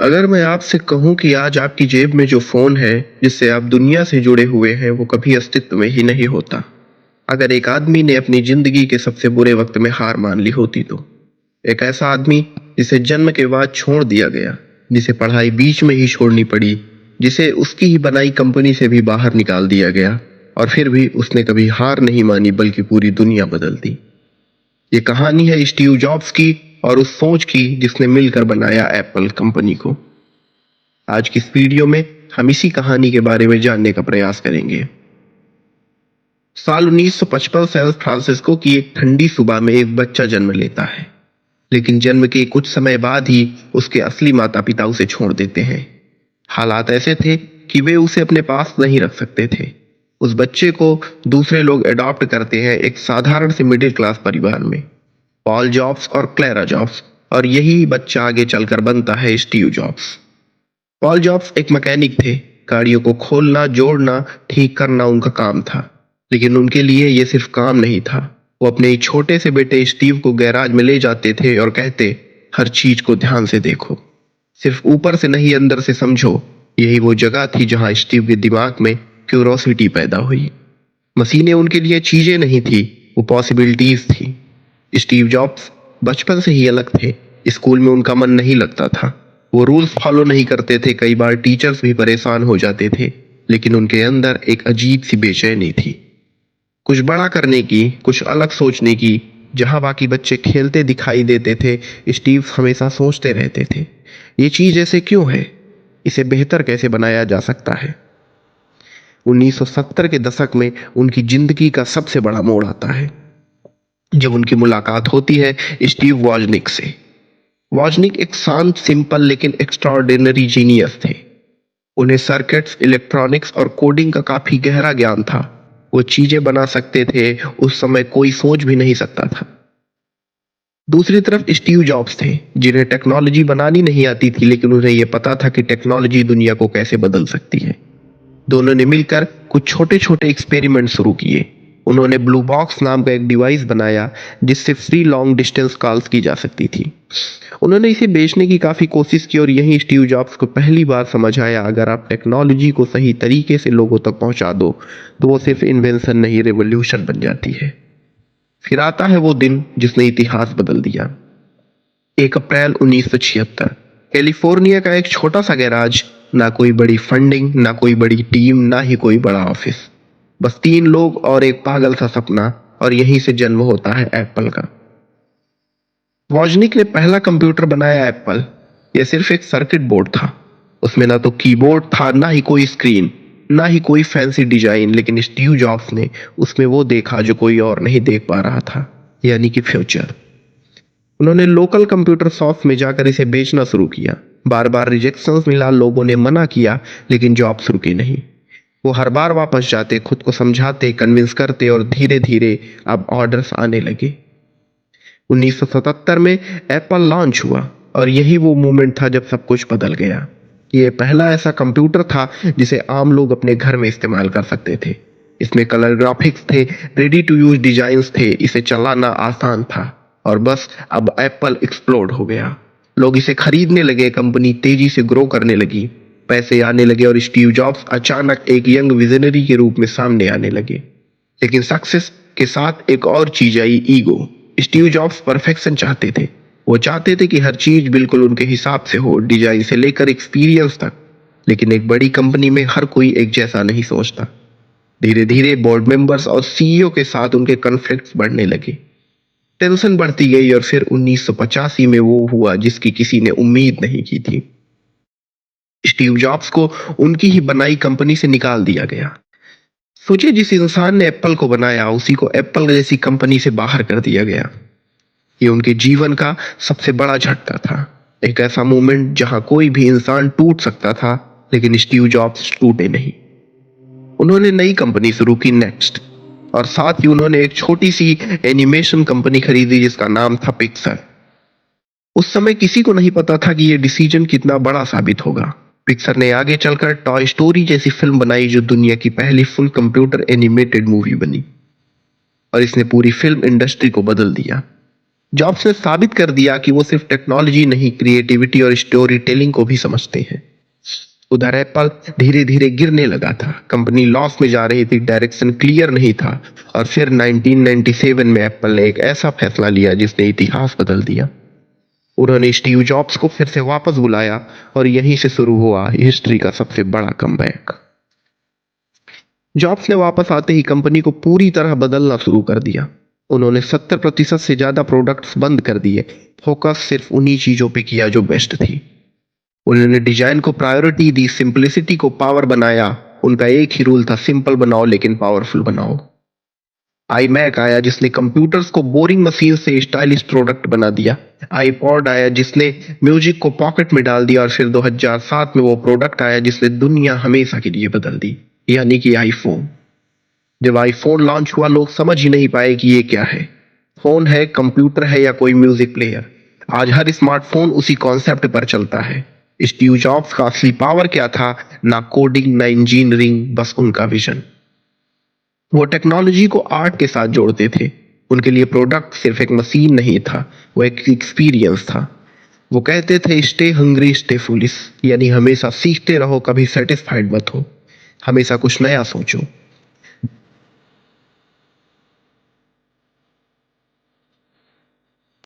अगर मैं आपसे कहूँ कि आज आपकी जेब में जो फ़ोन है, जिससे आप दुनिया से जुड़े हुए हैं, वो कभी अस्तित्व में ही नहीं होता। अगर एक आदमी ने अपनी ज़िंदगी के सबसे बुरे वक़्त में हार मान ली होती तो? एक ऐसा आदमी जिसे जन्म के बाद छोड़ दिया गया, जिसे पढ़ाई बीच में ही छोड़नी पड़ी, जिसे उसकी ही बनाई कंपनी से भी बाहर निकाल दिया गया और फिर भी उसने कभी हार नहीं मानी बल्कि पूरी दुनिया बदल दी। ये कहानी है स्टीव जॉब्स की और उस सोच की जिसने मिलकर बनाया एप्पल कंपनी को। आज की इस वीडियो में हम इसी कहानी के बारे में जानने का प्रयास करेंगे। साल 1955 सैन फ्रांसिस्को की एक ठंडी सुबह में एक बच्चा जन्म लेता है, लेकिन जन्म के कुछ समय बाद ही उसके असली माता पिता उसे छोड़ देते हैं। हालात ऐसे थे कि वे उसे अपने पास नहीं रख सकते थे। उस बच्चे को दूसरे लोग अडॉप्ट करते हैं एक साधारण से मिडिल क्लास परिवार में, पॉल जॉब्स और क्लेरा जॉब्स, और यही बच्चा आगे चलकर बनता है स्टीव जॉब्स। पॉल जॉब्स एक मैकेनिक थे। गाड़ियों को खोलना, जोड़ना, ठीक करना उनका काम था। लेकिन उनके लिए यह सिर्फ काम नहीं था। वो अपने छोटे से बेटे स्टीव को गैराज में ले जाते थे और कहते, हर चीज को ध्यान से देखो, सिर्फ ऊपर से नहीं अंदर से समझो। यही वो जगह थी जहां स्टीव के दिमाग में क्यूरोसिटी पैदा हुई। मशीनें उनके लिए चीजें नहीं थी, वो पॉसिबिलिटीज थी। स्टीव जॉब्स बचपन से ही अलग थे। स्कूल में उनका मन नहीं लगता था। वो रूल्स फॉलो नहीं करते थे। कई बार टीचर्स भी परेशान हो जाते थे। लेकिन उनके अंदर एक अजीब सी बेचैनी थी, कुछ बड़ा करने की, कुछ अलग सोचने की। जहां बाकी बच्चे खेलते दिखाई देते थे, स्टीव हमेशा सोचते रहते थे, ये चीज ऐसे क्यों है, इसे बेहतर कैसे बनाया जा सकता है। 1970 के दशक में उनकी जिंदगी का सबसे बड़ा मोड़ आता है जब उनकी मुलाकात होती है स्टीव वॉजनिक से। वॉजनिक एक शांत, सिंपल लेकिन एक्स्ट्राऑर्डिनरी जीनियस थे। उन्हें सर्किट्स, इलेक्ट्रॉनिक्स और कोडिंग का काफी गहरा ज्ञान था। वो चीजें बना सकते थे उस समय कोई सोच भी नहीं सकता था। दूसरी तरफ स्टीव जॉब्स थे, जिन्हें टेक्नोलॉजी बनानी नहीं आती थी, लेकिन उन्हें यह पता था कि टेक्नोलॉजी दुनिया को कैसे बदल सकती है। दोनों ने मिलकर कुछ छोटे छोटे एक्सपेरिमेंट शुरू किए। उन्होंने ब्लू बॉक्स नाम का एक डिवाइस बनाया जिससे फ्री लॉन्ग डिस्टेंस कॉल्स की जा सकती थी। उन्होंने इसे बेचने की काफी कोशिश की और यही स्टीव जॉब्स को पहली बार समझ आया, अगर आप टेक्नोलॉजी को सही तरीके से लोगों तक पहुंचा दो तो वो सिर्फ इन्वेंशन नहीं, रेवोल्यूशन बन जाती है। फिर आता है वो दिन जिसने इतिहास बदल दिया। 1 अप्रैल 1976, कैलिफोर्निया का एक छोटा सा गैराज। ना कोई बड़ी फंडिंग, ना कोई बड़ी टीम, ना ही कोई बड़ा ऑफिस। बस 3 लोग और एक पागल सा सपना, और यहीं से जन्म होता है एप्पल का। वॉजनिक ने पहला कंप्यूटर बनाया एप्पल। यह सिर्फ एक सर्किट बोर्ड था। उसमें ना तो कीबोर्ड था, ना ही कोई स्क्रीन, ना ही कोई फैंसी डिजाइन। लेकिन स्टीव जॉब्स ने उसमें वो देखा जो कोई और नहीं देख पा रहा था, यानी कि फ्यूचर। उन्होंने लोकल कंप्यूटर शॉप में जाकर इसे बेचना शुरू किया। बार बार रिजेक्शंस मिला, लोगों ने मना किया, लेकिन जॉब्स रुके नहीं। वो हर बार वापस जाते, खुद को समझाते, कन्विंस करते, और धीरे धीरे अब ऑर्डर्स आने लगे। 1977 में एप्पल लॉन्च हुआ, और यही वो मोमेंट था जब सब कुछ बदल गया। ये पहला ऐसा कंप्यूटर था जिसे आम लोग अपने घर में इस्तेमाल कर सकते थे। इसमें कलर ग्राफिक्स थे, रेडी टू यूज डिजाइन्स थे, इसे चलाना आसान था। और बस अब एप्पल एक्सप्लोड हो गया। लोग इसे खरीदने लगे, कंपनी तेजी से ग्रो करने लगी, पैसे आने लगे, और स्टीव जॉब्स अचानक एक यंग विजनरी के रूप में सामने आने लगे। लेकिन सक्सेस के साथ एक और चीज आई, ईगो। स्टीव जॉब्स परफेक्शन चाहते थे। वो चाहते थे कि हर चीज बिल्कुल उनके हिसाब से हो, डिजाइन से लेकर एक्सपीरियंस तक। लेकिन एक बड़ी कंपनी में हर कोई एक जैसा नहीं सोचता। धीरे धीरे बोर्ड मेंबर्स और सीईओ के साथ उनके कॉन्फ्लिक्ट्स बढ़ने लगे। टेंशन बढ़ती गई, और फिर 1985 में वो हुआ जिसकी किसी ने उम्मीद नहीं की थी। स्टीव जॉब्स को उनकी ही बनाई कंपनी से निकाल दिया गया। सोचिए, जिस इंसान ने एप्पल को बनाया उसी को एप्पल जैसी कंपनी से बाहर कर दिया गया। ये उनके जीवन का सबसे बड़ा झटका था। एक ऐसा मोमेंट जहां कोई भी इंसान टूट सकता था, लेकिन स्टीव जॉब्स टूटे नहीं। उन्होंने नई कंपनी शुरू की, नेक्स्ट, और साथ ही उन्होंने एक छोटी सी एनिमेशन कंपनी खरीदी जिसका नाम था पिक्सर। उस समय किसी को नहीं पता था कि यह डिसीजन कितना बड़ा साबित होगा। पिक्सर ने आगे चलकर टॉय स्टोरी जैसी फिल्म बनाई, जो दुनिया की पहली फुल कंप्यूटर एनिमेटेड मूवी बनी, और इसने पूरी फिल्म इंडस्ट्री को बदल दिया। जॉब्स ने साबित कर दिया कि वो सिर्फ टेक्नोलॉजी नहीं, क्रिएटिविटी और स्टोरी टेलिंग को भी समझते हैं। उधर एप्पल धीरे धीरे गिरने लगा था, कंपनी लॉस में जा रही थी, डायरेक्शन क्लियर नहीं था। और फिर 1997 में एप्पल ने एक ऐसा फैसला लिया जिसने इतिहास बदल दिया। उन्होंने स्टीव जॉब्स को फिर से वापस बुलाया और यहीं से शुरू हुआ हिस्ट्री का सबसे बड़ा कमबैक। जॉब्स ने वापस आते ही कंपनी को पूरी तरह बदलना शुरू कर दिया। उन्होंने 70% से ज्यादा प्रोडक्ट्स बंद कर दिए, फोकस सिर्फ उन्हीं चीजों पे किया जो बेस्ट थी। उन्होंने डिजाइन को प्रायोरिटी दी, सिंपलिसिटी को पावर बनाया। उनका एक ही रूल था, सिंपल बनाओ लेकिन पावरफुल बनाओ। आईमैक आया जिसने कंप्यूटर्स को बोरिंग मशीन से स्टाइलिश प्रोडक्ट बना दिया। आईपॉड आया जिसने म्यूजिक को पॉकेट में डाल दिया। और फिर 2007 में वो प्रोडक्ट आया जिसने दुनिया हमेशा के लिए बदल दी, यानी कि आईफोन। जब आईफोन लॉन्च हुआ लोग समझ ही नहीं पाए कि ये क्या है, फोन है, कंप्यूटर है या कोई म्यूजिक प्लेयर। आज हर स्मार्टफोन उसी कॉन्सेप्ट पर चलता है। स्टीव जॉब्स का असली पावर क्या था? ना कोडिंग, ना इंजीनियरिंग, बस उनका विजन। वो टेक्नोलॉजी को आर्ट के साथ जोड़ते थे। उनके लिए प्रोडक्ट सिर्फ एक मशीन नहीं था, वो एक एक्सपीरियंस था। वो कहते थे स्टे हंग्री स्टे फुलिश, यानी हमेशा सीखते रहो, कभी सेटिस्फाइड मत हो, हमेशा कुछ नया सोचो।